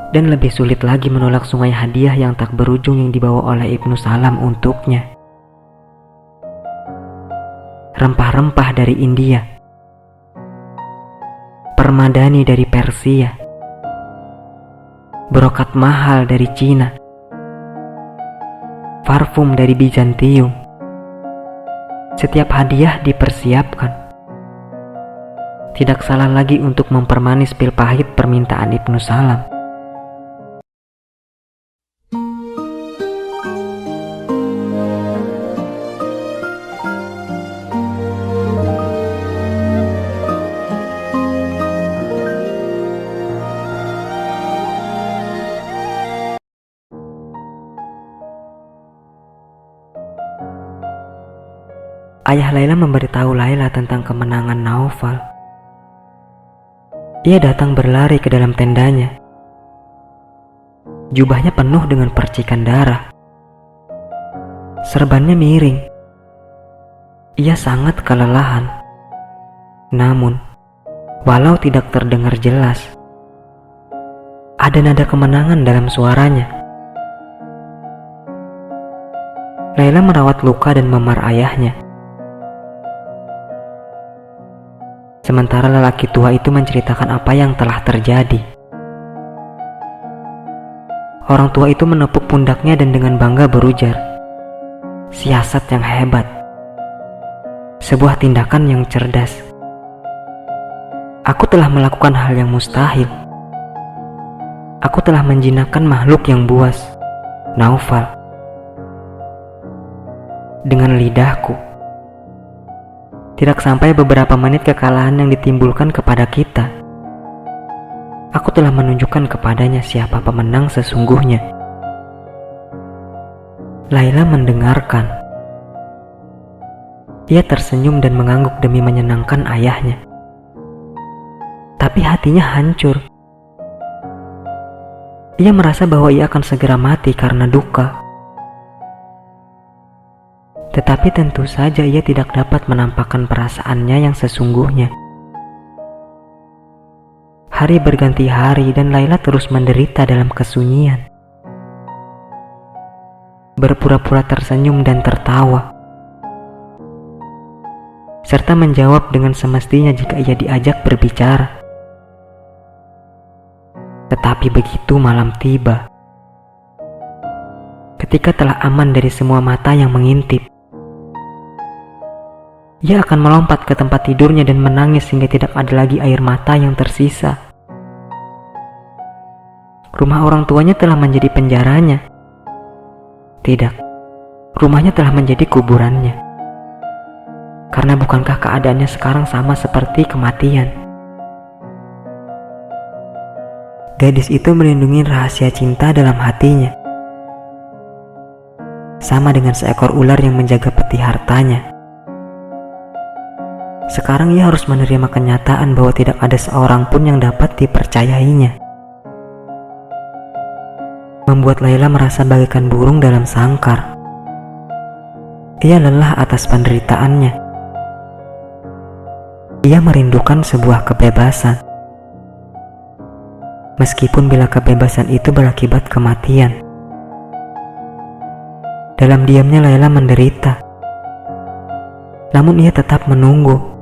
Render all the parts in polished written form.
dan lebih sulit lagi menolak sungai hadiah yang tak berujung yang dibawa oleh Ibnu Salam untuknya. Rempah-rempah dari India, permadani dari Persia, brokat mahal dari Cina, parfum dari Bizantium. Setiap hadiah dipersiapkan. Tidak salah lagi untuk mempermanis pil pahit permintaan Ibnu Salam. Ayah Laila memberitahu Laila tentang kemenangan Naufal. Ia datang berlari ke dalam tendanya. Jubahnya penuh dengan percikan darah. Serbannya miring. Ia sangat kelelahan. Namun, walau tidak terdengar jelas, ada nada kemenangan dalam suaranya. Laila merawat luka dan memar ayahnya. Sementara lelaki tua itu menceritakan apa yang telah terjadi. Orang tua itu menepuk pundaknya dan dengan bangga berujar, "Siasat yang hebat. Sebuah tindakan yang cerdas. Aku telah melakukan hal yang mustahil. Aku telah menjinakkan makhluk yang buas, Naufal, dengan lidahku." Tidak sampai beberapa menit kekalahan yang ditimbulkan kepada kita, aku telah menunjukkan kepadanya siapa pemenang sesungguhnya. Laila mendengarkan. Ia tersenyum dan mengangguk demi menyenangkan ayahnya. Tapi hatinya hancur. Ia merasa bahwa ia akan segera mati karena duka. Tetapi tentu saja ia tidak dapat menampakkan perasaannya yang sesungguhnya. Hari berganti hari dan Laila terus menderita dalam kesunyian. Berpura-pura tersenyum dan tertawa, serta menjawab dengan semestinya jika ia diajak berbicara. Tetapi begitu malam tiba, ketika telah aman dari semua mata yang mengintip, ia akan melompat ke tempat tidurnya dan menangis hingga tidak ada lagi air mata yang tersisa. Rumah orang tuanya telah menjadi penjaranya. Tidak, rumahnya telah menjadi kuburannya. Karena bukankah keadaannya sekarang sama seperti kematian? Gadis itu melindungi rahasia cinta dalam hatinya, sama dengan seekor ular yang menjaga peti hartanya. Sekarang ia harus menerima kenyataan bahwa tidak ada seorang pun yang dapat dipercayainya. Membuat Laila merasa bagaikan burung dalam sangkar. Ia lelah atas penderitaannya. Ia merindukan sebuah kebebasan. Meskipun bila kebebasan itu berakibat kematian. Dalam diamnya Laila menderita. Namun ia tetap menunggu.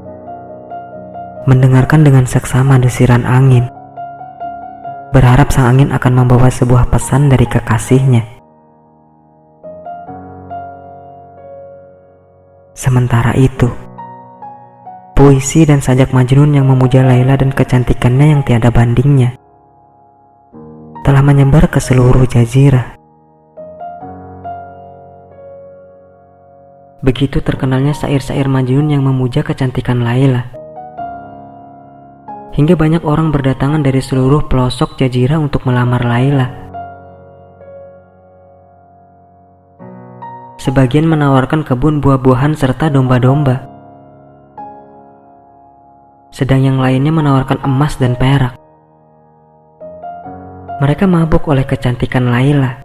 Mendengarkan dengan seksama desiran angin, berharap sang angin akan membawa sebuah pesan dari kekasihnya. Sementara itu, puisi dan sajak Majnun yang memuja Laila dan kecantikannya yang tiada bandingnya telah menyebar ke seluruh jazirah. Begitu terkenalnya syair-syair Majnun yang memuja kecantikan Laila, hingga banyak orang berdatangan dari seluruh pelosok jazirah untuk melamar Laila. Sebagian menawarkan kebun buah-buahan serta domba-domba, sedang yang lainnya menawarkan emas dan perak. Mereka mabuk oleh kecantikan Laila.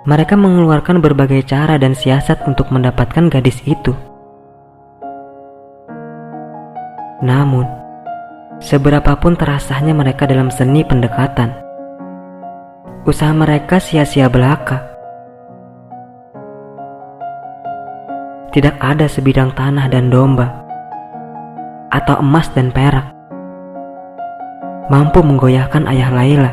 Mereka mengeluarkan berbagai cara dan siasat untuk mendapatkan gadis itu. Namun, Seberapapun terasanya mereka dalam seni pendekatan, usaha mereka sia-sia belaka. Tidak ada sebidang tanah dan domba, atau emas dan perak, mampu menggoyahkan ayah Laila.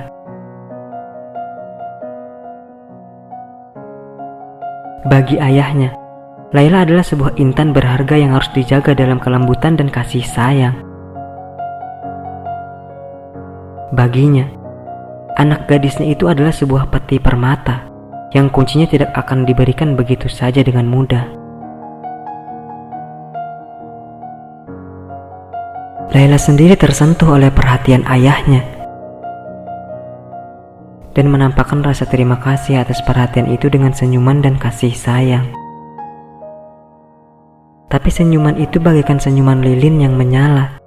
Bagi ayahnya, Laila adalah sebuah intan berharga yang harus dijaga dalam kelembutan dan kasih sayang. Baginya, anak gadisnya itu adalah sebuah peti permata yang kuncinya tidak akan diberikan begitu saja dengan mudah. Laila sendiri tersentuh oleh perhatian ayahnya dan menampakkan rasa terima kasih atas perhatian itu dengan senyuman dan kasih sayang. Tapi senyuman itu bagaikan senyuman lilin yang menyala,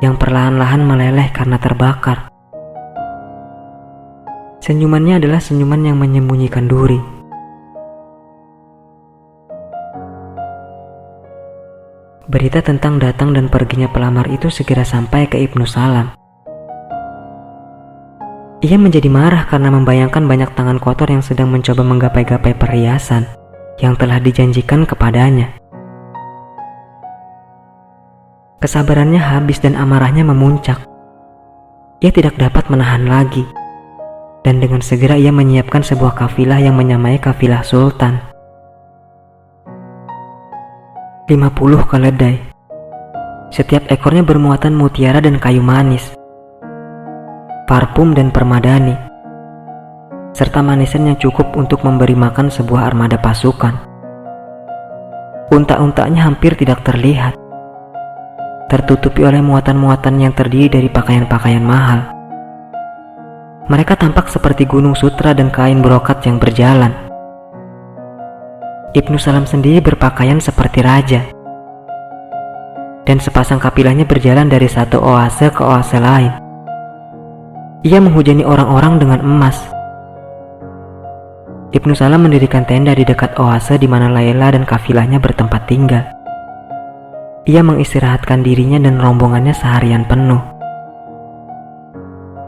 yang perlahan-lahan meleleh karena terbakar. Senyumannya adalah senyuman yang menyembunyikan duri. Berita tentang datang dan perginya pelamar itu segera sampai ke Ibnu Salam. Ia menjadi marah karena membayangkan banyak tangan kotor yang sedang mencoba menggapai-gapai perhiasan yang telah dijanjikan kepadanya. Kesabarannya habis dan amarahnya memuncak. Ia tidak dapat menahan lagi, dan dengan segera ia menyiapkan sebuah kafilah yang menyamai kafilah sultan. 50 keledai, setiap ekornya bermuatan mutiara dan kayu manis, parfum dan permadani, serta manisan yang cukup untuk memberi makan sebuah armada pasukan. Unta-untanya hampir tidak terlihat, tertutupi oleh muatan-muatan yang terdiri dari pakaian-pakaian mahal. Mereka tampak seperti gunung sutra dan kain brokat yang berjalan. Ibnu Salam sendiri berpakaian seperti raja, dan sepasang kapilahnya berjalan dari satu oase ke oase lain. Ia menghujani orang-orang dengan emas. Ibnu Salam mendirikan tenda di dekat oase di mana Laila dan kafilahnya bertempat tinggal. Ia mengistirahatkan dirinya dan rombongannya seharian penuh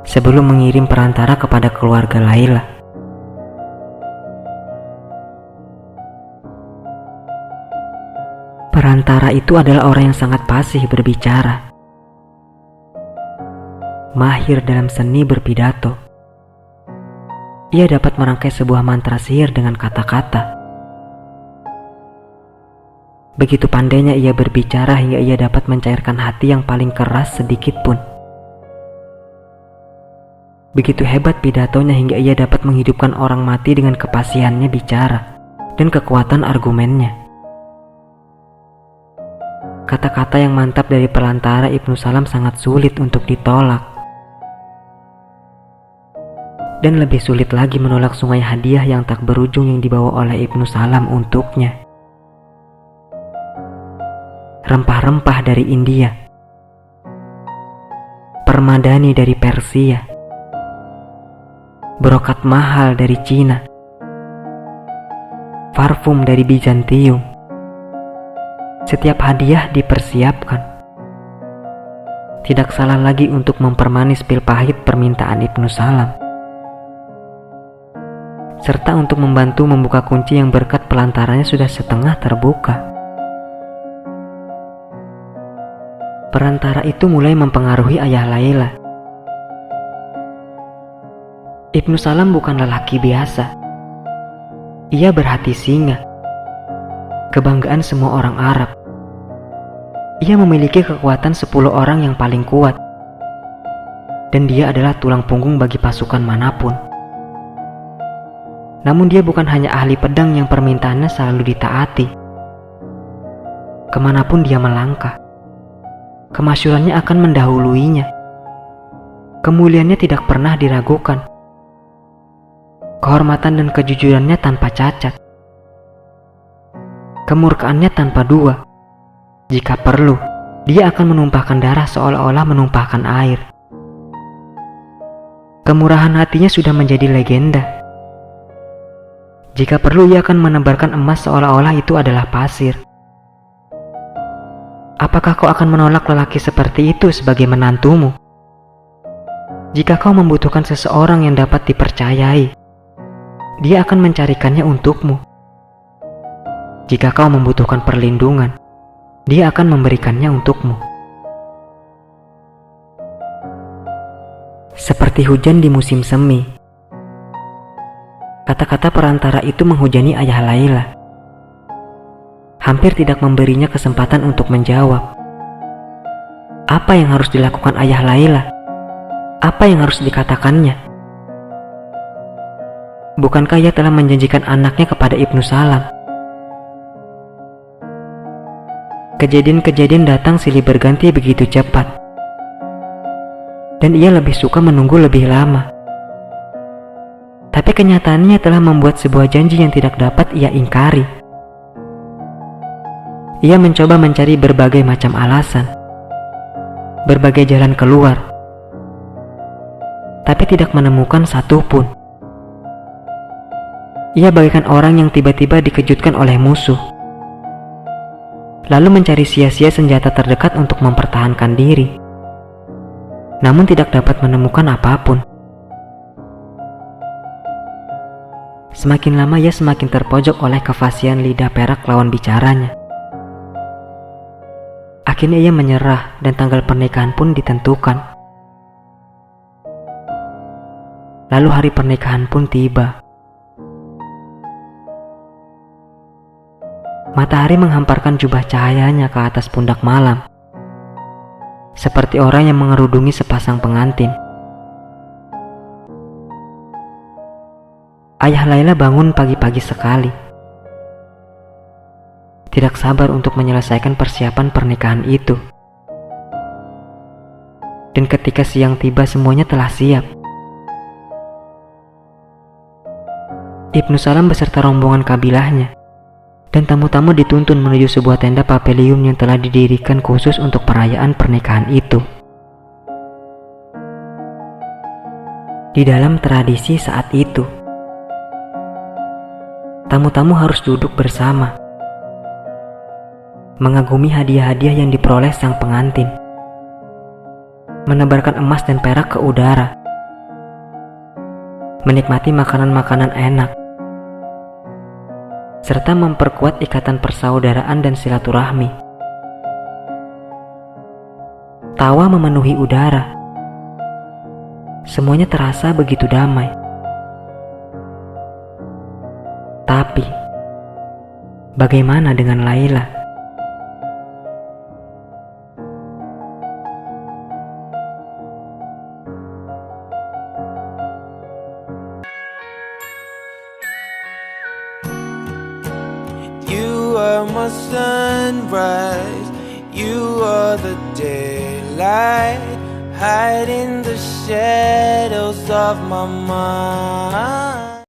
sebelum mengirim perantara kepada keluarga Laila. Perantara itu adalah orang yang sangat fasih berbicara, mahir dalam seni berpidato. Ia dapat merangkai sebuah mantra sihir dengan kata-kata. Begitu pandainya ia berbicara hingga ia dapat mencairkan hati yang paling keras sedikit pun. Begitu hebat pidatonya hingga ia dapat menghidupkan orang mati dengan kepasihannya bicara dan kekuatan argumennya. Kata-kata yang mantap dari perantara Ibnu Salam sangat sulit untuk ditolak. Dan lebih sulit lagi menolak sungai hadiah yang tak berujung yang dibawa oleh Ibnu Salam untuknya. Rempah-rempah dari India, permadani dari Persia, brokat mahal dari Cina, parfum dari Bizantium. Setiap hadiah dipersiapkan. Tidak salah lagi untuk mempermanis pil pahit permintaan Ibnu Salam, serta untuk membantu membuka kunci yang berkat pelantaranya sudah setengah terbuka. Perantara itu mulai mempengaruhi ayah Laila. Ibnu Salam bukan lelaki biasa. Ia berhati singa, kebanggaan semua orang Arab. Ia memiliki kekuatan 10 orang yang paling kuat, dan dia adalah tulang punggung bagi pasukan manapun. Namun dia bukan hanya ahli pedang yang permintaannya selalu ditaati. Kemanapun dia melangkah, kemasyurannya akan mendahuluinya. Kemuliaannya tidak pernah diragukan. Kehormatan dan kejujurannya tanpa cacat. Kemurkaannya tanpa dua. Jika perlu, dia akan menumpahkan darah seolah-olah menumpahkan air. Kemurahan hatinya sudah menjadi legenda. Jika perlu, ia akan menebarkan emas seolah-olah itu adalah pasir. Apakah kau akan menolak lelaki seperti itu sebagai menantumu? Jika kau membutuhkan seseorang yang dapat dipercayai, dia akan mencarikannya untukmu. Jika kau membutuhkan perlindungan, dia akan memberikannya untukmu. Seperti hujan di musim semi, kata-kata perantara itu menghujani ayah Laila. Hampir tidak memberinya kesempatan untuk menjawab. Apa yang harus dilakukan ayah Laila? Apa yang harus dikatakannya? Bukankah ia telah menjanjikan anaknya kepada Ibnu Salam? Kejadian-kejadian datang silih berganti begitu cepat, dan ia lebih suka menunggu lebih lama. Tapi kenyataannya telah membuat sebuah janji yang tidak dapat ia ingkari. Ia mencoba mencari berbagai macam alasan, berbagai jalan keluar, tapi tidak menemukan satupun. Ia bagaikan orang yang tiba-tiba dikejutkan oleh musuh, lalu mencari sia-sia senjata terdekat untuk mempertahankan diri, namun tidak dapat menemukan apapun. Semakin lama ia semakin terpojok oleh kefasihan lidah perak lawan bicaranya. Akhirnya ia menyerah dan tanggal pernikahan pun ditentukan. Lalu hari pernikahan pun tiba. Matahari menghamparkan jubah cahayanya ke atas pundak malam, seperti orang yang mengerudungi sepasang pengantin. Ayah Laila bangun pagi-pagi sekali, tidak sabar untuk menyelesaikan persiapan pernikahan itu. Dan ketika siang tiba, semuanya telah siap. Ibnu Salam beserta rombongan kabilahnya dan tamu-tamu dituntun menuju sebuah tenda pavilion yang telah didirikan khusus untuk perayaan pernikahan itu. Di dalam tradisi saat itu, tamu-tamu harus duduk bersama, mengagumi hadiah-hadiah yang diperoleh sang pengantin, menebarkan emas dan perak ke udara, menikmati makanan-makanan enak, serta memperkuat ikatan persaudaraan dan silaturahmi. Tawa memenuhi udara. Semuanya terasa begitu damai. Tapi, bagaimana dengan Laila? You are my sunrise, you are the daylight, hide in the shadows of my mind.